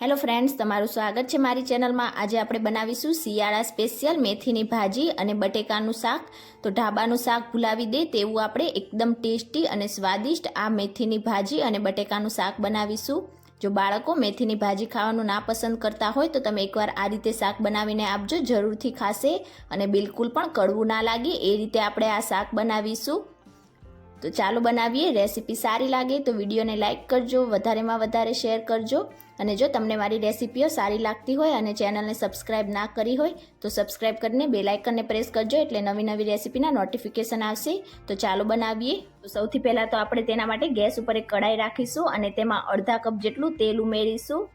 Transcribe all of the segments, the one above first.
Hello friends, તમારું સ્વાગત છે મારી ચેનલમાં। આજે આપણે બનાવીશું શિયાળા સ્પેશિયલ મેથીની ભાજી અને બટેકાનું શાક। તો ઢાબાનું શાક ભૂલાવી દે તેવું આપણે એકદમ ટેસ્ટી અને સ્વાદિષ્ટ આ મેથીની ભાજી અને બટેકાનું શાક બનાવીશું। જો બાળકો મેથીની ભાજી ખાવાનું ના પસંદ કરતા હોય તો તમે એકવાર આ રીતે શાક બનાવીને આપજો, જરૂરથી ખાશે અને બિલકુલ પણ કડવું ના લાગે એ રીતે આપણે આ શાક બનાવીશું। તો ચાલો બનાવીએ। રેસીપી સારી લાગે તો વિડીયોને લાઇક કરજો, વધારેમાં વધારે શેર કરજો અને જો તમને મારી રેસીપીઓ સારી લાગતી હોય અને ચેનલને સબસ્ક્રાઇબ ના કરી હોય તો સબસ્ક્રાઇબ કરીને બેલ આઇકનને પ્રેસ કરજો, એટલે નવી નવી રેસીપીના નોટિફિકેશન આવશે। તો ચાલો બનાવીએ। તો સૌથી પહેલાં તો આપણે તેના માટે ગેસ ઉપર એક કઢાઈ રાખીશું અને તેમાં અડધા કપ જેટલું તેલ ઉમેરીશું।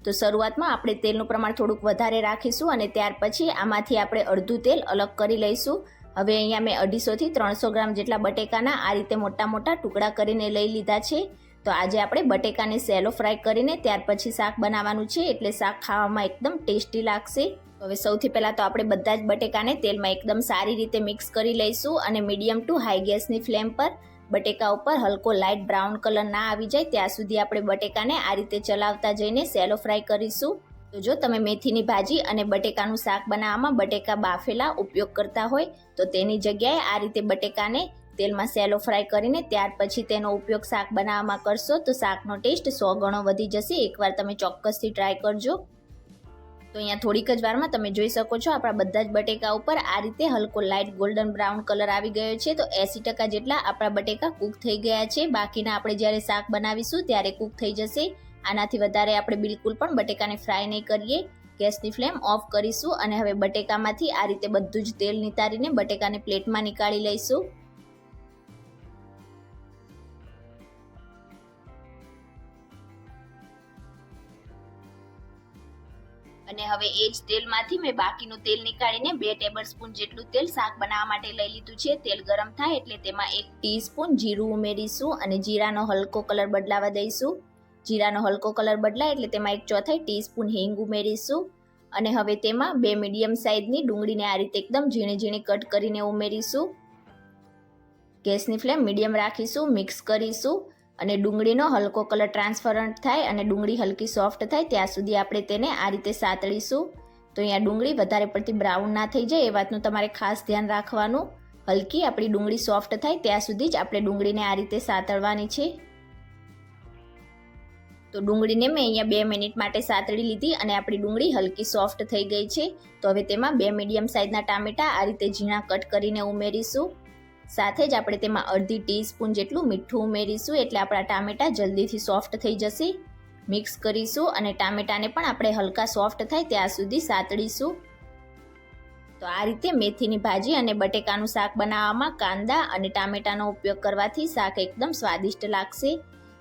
તો શરૂઆતમાં આપણે તેલનું પ્રમાણ થોડુંક વધારે રાખીશું અને ત્યાર પછી આમાંથી આપણે અડધું તેલ અલગ કરી લઈશું। હવે અહીંયા મેં 250 થી 300 ગ્રામ જેટલા બટેકાના આ રીતે મોટા મોટા ટુકડા કરીને લઈ લીધા છે। તો આજે આપણે બટેકાને સેલો ફ્રાય કરીને ત્યાર પછી શાક બનાવવાનું છે, એટલે શાક ખાવામાં એકદમ ટેસ્ટી લાગશે। હવે સૌથી પહેલાં તો આપણે બધા જ બટેકાને તેલમાં એકદમ સારી રીતે મિક્સ કરી લઈશું અને મીડિયમ ટુ હાઈ ગેસની ફ્લેમ પર બટેકા ઉપર હલકો લાઇટ બ્રાઉન કલર ના આવી જાય ત્યાં સુધી આપણે બટેકાને આ રીતે ચલાવતા જઈને સેલો ફ્રાય કરીશું। તો જો તમે મેથીની ભાજી અને બટેકાનું શાક બનાવવામાં બટેકા બાફેલા ઉપયોગ કરતા હોય તો તેની જગ્યાએ આ રીતે બટેકાને તેલમાં સેલો ફ્રાય કરીને ત્યાર પછી તેનો ઉપયોગ શાક બનાવવામાં કરશો તો શાકનો ટેસ્ટ 100 ગણો વધી જશે। એકવાર તમે ચોક્કસથી ટ્રાય કરજો। તો અહીંયા થોડીક જ વારમાં તમે જોઈ શકો છો આપણા બધા જ બટેકા ઉપર આ રીતે હલકો લાઇટ ગોલ્ડન બ્રાઉન કલર આવી ગયો છે। તો 80% જેટલા આપણા બટેકા કૂક થઈ ગયા છે, બાકીના આપણે જ્યારે શાક બનાવીશું ત્યારે કૂક થઈ જશે। આનાથી વધારે આપણે બિલકુલ પણ બટેકાને ફ્રાય નહીં કરીએ। ગેસની ફ્લેમ ઓફ કરીશું અને હવે બટેકામાંથી આ રીતે બધું જ તેલ નિતારીને બટેકાને પ્લેટમાં નીકાળી લઈશું। અને હવે એ જ તેલમાંથી મેં બાકીનું તેલ નીકાળીને 2 ટેબલસ્પૂન જેટલું તેલ શાક બનાવવા માટે લઈ લીધું છે। તેલ ગરમ થાય એટલે તેમાં 1 ટીસ્પૂન જીરું ઉમેરીશું અને જીરાનો હલકો કલર બદલાવા દઈશું। જીરાનો હલકો કલર બદલાય એટલે તેમાં 1/4 ટીસ્પૂન હિંગ ઉમેરીશું અને હવે તેમાં 2 મીડિયમ સાઇઝની ડુંગળીને આ રીતે એકદમ ઝીણી ઝીણી કટ કરીને ઉમેરીશું। ગેસની ફ્લેમ મીડિયમ રાખીશું, મિક્સ કરીશું અને ડુંગળીનો હલકો કલર ટ્રાન્સફરન્ટ થાય અને ડુંગળી હલકી સોફ્ટ થાય ત્યાં સુધી આપણે તેને આ રીતે સાતળીશું। તો અહીંયા ડુંગળી વધારે પડતી બ્રાઉન ના થઈ જાય એ વાતનું તમારે ખાસ ધ્યાન રાખવાનું। હલકી આપણી ડુંગળી સોફ્ટ થાય ત્યાં સુધી જ આપણે ડુંગળીને આ રીતે સાતળવાની છે। તો ડુંગળીને મેં અહીંયા 2 મિનિટ માટે સાતળી લીધી અને આપણી ડુંગળી હલકી સોફ્ટ થઈ ગઈ છે। તો હવે તેમાં 2 મીડિયમ સાઇઝના ટામેટા આ રીતે ઝીણા કટ કરીને ઉમેરીશું। સાથે જ આપણે તેમાં અડધી ટીસ્પૂન જેટલું મીઠું ઉમેરીશું એટલે આપણા ટામેટા જલ્દીથી સોફ્ટ થઈ જશે। મિક્સ કરીશું અને ટામેટાને પણ આપણે હલકા સોફ્ટ થાય ત્યાં સુધી સાતળીશું। તો આ રીતે મેથીની ભાજી અને બટેકાનું શાક બનાવવામાં કાંદા અને ટામેટાનો ઉપયોગ કરવાથી શાક એકદમ સ્વાદિષ્ટ લાગશે।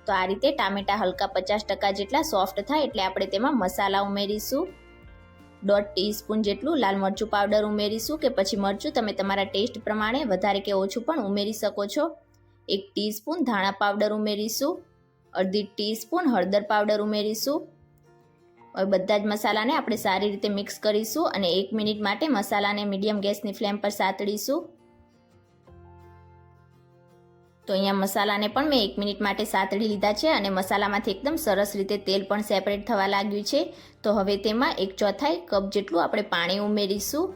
તો આ રીતે ટામેટા હલકા 50% જેટલા સોફ્ટ થાય એટલે આપણે તેમાં મસાલા ઉમેરીશું। 1/2 ટીસ્પૂન જેટલું લાલ મરચું પાવડર ઉમેરીશું કે પછી મરચું તમે તમારા ટેસ્ટ પ્રમાણે વધારે કે ઓછું પણ ઉમેરી શકો છો। 1 ટીસ્પૂન ધાણા પાવડર ઉમેરીશું, અડધી ટીસ્પૂન હળદર પાવડર ઉમેરીશું। હવે બધા જ મસાલાને આપણે સારી રીતે મિક્સ કરીશું અને 1 મિનિટ માટે મસાલાને મીડિયમ ગેસની ફ્લેમ પર સાતળીશું। તો અહીંયા મસાલાને પણ મેં 1 મિનિટ માટે સાતળી લીધા છે અને મસાલામાંથી એકદમ સરસ રીતે તેલ પણ સેપરેટ થવા લાગ્યું છે। તો હવે તેમાં 1/4 કપ જેટલું આપણે પાણી ઉમેરીશું,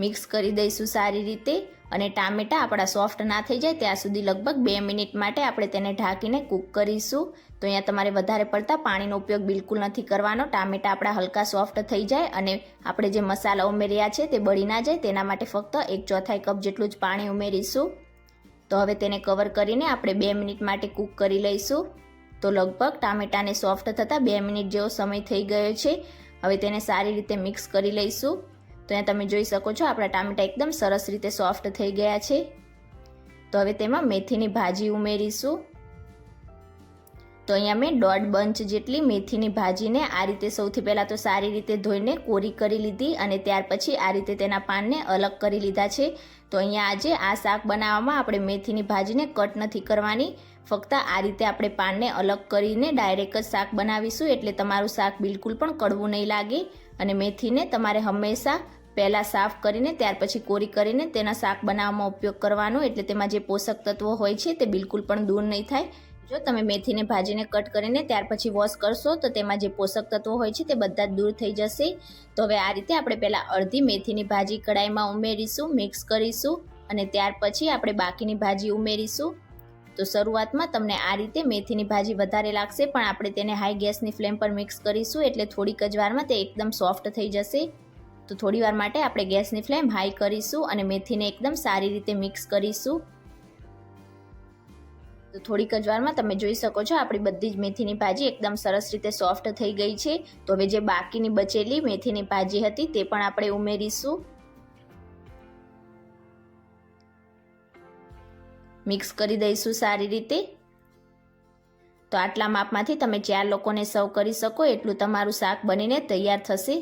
મિક્સ કરી દઈશું સારી રીતે અને ટામેટા આપણા સોફ્ટ ના થઈ જાય ત્યાં સુધી લગભગ 2 મિનિટ માટે આપણે તેને ઢાંકીને કૂક કરીશું। તો અહીંયા તમારે વધારે પડતા પાણીનો ઉપયોગ બિલકુલ નથી કરવાનો। ટામેટા આપણા હલકા સોફ્ટ થઈ જાય અને આપણે જે મસાલા ઉમેર્યા છે તે બળી ના જાય તેના માટે ફક્ત 1/4 કપ જેટલું જ પાણી ઉમેરીશું। તો હવે તેને કવર કરીને આપણે 2 મિનિટ માટે કૂક કરી લઈશું। તો લગભગ ટામેટાને સોફ્ટ થતાં 2 મિનિટ જેવો સમય થઈ ગયો છે। હવે તેને સારી રીતે મિક્સ કરી લઈશું। તો અહીંયા તમે જોઈ શકો છો આપણા ટામેટા એકદમ સરસ રીતે સોફ્ટ થઈ ગયા છે। તો હવે તેમાં મેથીની ભાજી ઉમેરીશું। તો અહીંયા મેં 1.5 બંચ જેટલી મેથીની ભાજીને આ રીતે સૌથી પહેલાં તો સારી રીતે ધોઈને કોરી કરી લીધી અને ત્યાર પછી આ રીતે તેના પાનને અલગ કરી લીધા છે। તો અહીંયા આજે આ શાક બનાવવામાં આપણે મેથીની ભાજીને કટ નથી કરવાની, ફક્ત આ રીતે આપણે પાનને અલગ કરીને ડાયરેક્ટ જ શાક બનાવીશું એટલે તમારું શાક બિલકુલ પણ કડવું નહીં લાગે। અને મેથીને તમારે હંમેશા પહેલાં સાફ કરીને ત્યાર પછી કોરી કરીને તેના શાક બનાવવામાં ઉપયોગ કરવાનો, એટલે તેમાં જે પોષક તત્વો હોય છે તે બિલકુલ પણ દૂર નહીં થાય। જો તમે મેથીને ભાજીને કટ કરીને ત્યાર પછી વોશ કરશો તો તેમાં જે પોષક તત્વો હોય છે તે બધા જ દૂર થઈ જશે. તો હવે આ રીતે આપણે પહેલાં અડધી મેથીની ભાજી કડાઈમાં ઉમેરીશું, મિક્સ કરીશું અને ત્યાર પછી આપણે બાકીની ભાજી ઉમેરીશું. તો શરૂઆતમાં તમને આ રીતે મેથીની ભાજી વધારે લાગશે, પણ આપણે તેને હાઈ ગેસની ફ્લેમ પર મિક્સ કરીશું એટલે થોડીક જ વારમાં તે એકદમ સોફ્ટ થઈ જશે. તો થોડી વાર માટે આપણે ગેસની ફ્લેમ હાઈ કરીશું અને મેથીને એકદમ સારી રીતે મિક્સ કરીશું. તો થોડીક જ વારમાં તમે જોઈ શકો છો આપણી બધી જ મેથીની ભાજી એકદમ સરસ રીતે સોફ્ટ થઈ ગઈ છે. તો હવે જે બાકીની બચેલી મેથીની ભાજી હતી તે પણ આપણે ઉમેરીશું. મિક્સ કરી દઈશું સારી રીતે. તો આટલા માપમાંથી તમે 4 લોકોને સર્વ કરી શકો એટલું તમારું શાક બનીને તૈયાર થશે.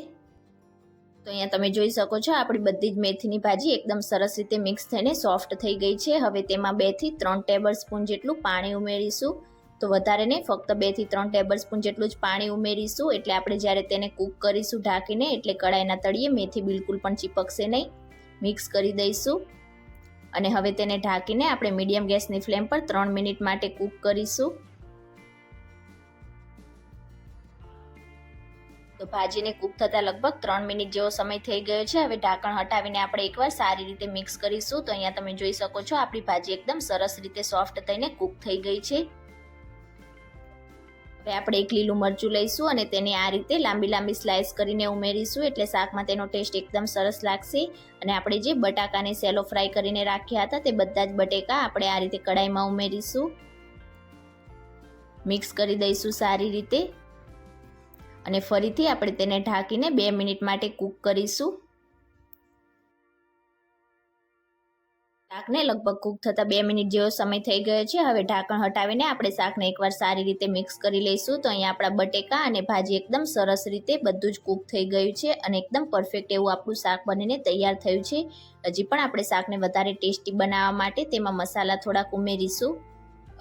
તો અહીંયા તમે જોઈ શકો છો આપણી બધી જ મેથીની ભાજી એકદમ સરસ રીતે મિક્સ થઈને સોફ્ટ થઈ ગઈ છે. હવે તેમાં 2 થી 3 ટેબલ સ્પૂન જેટલું પાણી ઉમેરીશું. તો વધારે નહીં, ફક્ત 2 થી 3 ટેબલ સ્પૂન જેટલું જ પાણી ઉમેરીશું. એટલે આપણે જ્યારે તેને કૂક કરીશું ઢાંકીને એટલે કડાઈના તળિયે મેથી બિલકુલ પણ ચીપકશે નહીં. મિક્સ કરી દઈશું અને હવે તેને ઢાંકીને આપણે મીડિયમ ગેસની ફ્લેમ પર 3 મિનિટ માટે કૂક કરીશું. તો ભાજીને કૂક થતાં લગભગ 3 મિનિટ જેવો સમય થઈ ગયો છે. હવે ઢાંકણ હટાવીને આપણે એકવાર સારી રીતે મિક્સ કરીશું. તો અહીંયા તમે જોઈ શકો છો આપણી ભાજી એકદમ સરસ રીતે સોફ્ટ થઈને કૂક થઈ ગઈ છે. હવે આપણે એક લીલું મરચું લઈશું અને તેને આ રીતે લાંબી લાંબી સ્લાઇસ કરીને ઉમેરીશું એટલે શાકમાં તેનો ટેસ્ટ એકદમ સરસ લાગશે. અને આપણે જે બટાકાને સેલો ફ્રાય કરીને રાખ્યા હતા તે બધા જ બટેકા આપણે આ રીતે કડાઈમાં ઉમેરીશું. મિક્સ કરી દઈશું સારી રીતે અને ફરીથી આપણે તેને ઢાંકીને 2 મિનિટ માટે કૂક કરીશું. શાકને લગભગ કૂક થતાં 2 મિનિટ જેવો સમય થઈ ગયો છે. હવે ઢાંકણ હટાવીને આપણે શાકને એકવાર સારી રીતે મિક્સ કરી લઈશું. તો અહીંયા આપણા બટેકા અને ભાજી એકદમ સરસ રીતે બધું જ કૂક થઈ ગયું છે અને એકદમ પરફેક્ટ એવું આપણું શાક બનીને તૈયાર થયું છે. હજી પણ આપણે શાકને વધારે ટેસ્ટી બનાવવા માટે તેમાં મસાલા થોડાક ઉમેરીશું.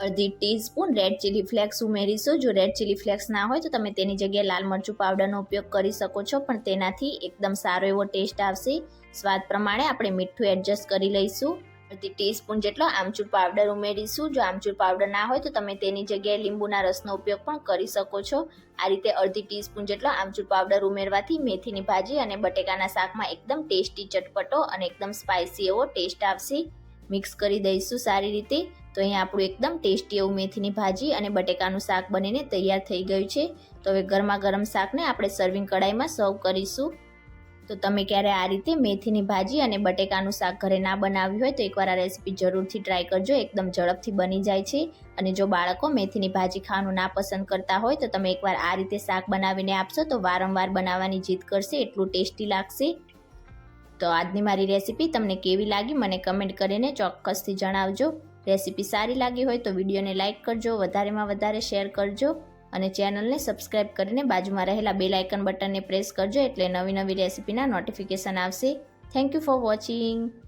અડધી ટીસ્પૂન રેડ ચીલી ફ્લેક્સ ઉમેરીશું. જો રેડ ચીલી ફ્લેક્સ ના હોય તો તમે તેની જગ્યાએ લાલ મરચું પાવડરનો ઉપયોગ કરી શકો છો, પણ તેનાથી એકદમ સારો એવો ટેસ્ટ આવશે. સ્વાદ પ્રમાણે આપણે મીઠું એડજસ્ટ કરી લઈશું. અડધી ટીસ્પૂન જેટલો આમચૂર પાવડર ઉમેરીશું. જો આમચૂર પાવડર ના હોય તો તમે તેની જગ્યાએ લીંબુના રસનો ઉપયોગ પણ કરી શકો છો. આ રીતે અડધી ટીસ્પૂન જેટલો આમચૂર પાવડર ઉમેરવાથી મેથીની ભાજી અને બટેકાના શાકમાં એકદમ ટેસ્ટી, ચટપટો અને એકદમ સ્પાઇસી એવો ટેસ્ટ આવશે. મિક્સ કરી દઈશું સારી રીતે. તો અહીંયા આપણું એકદમ ટેસ્ટી એવું મેથીની ભાજી અને બટેકાનું શાક બનીને તૈયાર થઈ ગયું છે. તો હવે ગરમા ગરમ શાકને આપણે સર્વિંગ કડાઈમાં સર્વ કરીશું. તો તમે ક્યારે આ રીતે મેથીની ભાજી અને બટેકાનું શાક ઘરે ના બનાવ્યું હોય તો એકવાર આ રેસીપી જરૂરથી ટ્રાય કરજો. એકદમ ઝડપથી બની જાય છે. અને જો બાળકો મેથીની ભાજી ખાવાનું ના પસંદ કરતા હોય તો તમે એકવાર આ રીતે શાક બનાવીને આપશો તો વારંવાર બનાવવાની જીદ કરશે, એટલું ટેસ્ટી લાગશે. તો આજની મારી રેસીપી તમને કેવી લાગી મને કમેન્ટ કરીને ચોક્કસથી જણાવજો. રેસીપી સારી લાગી હોય તો વિડીયોને લાઇક કરજો, વધારેમાં વધારે શેર કરજો અને ચેનલને સબસ્ક્રાઇબ કરીને બાજુમાં રહેલા બેલ આઇકન બટનને પ્રેસ કરજો એટલે નવી નવી રેસીપીના નોટિફિકેશન આવશે. Thank you for watching.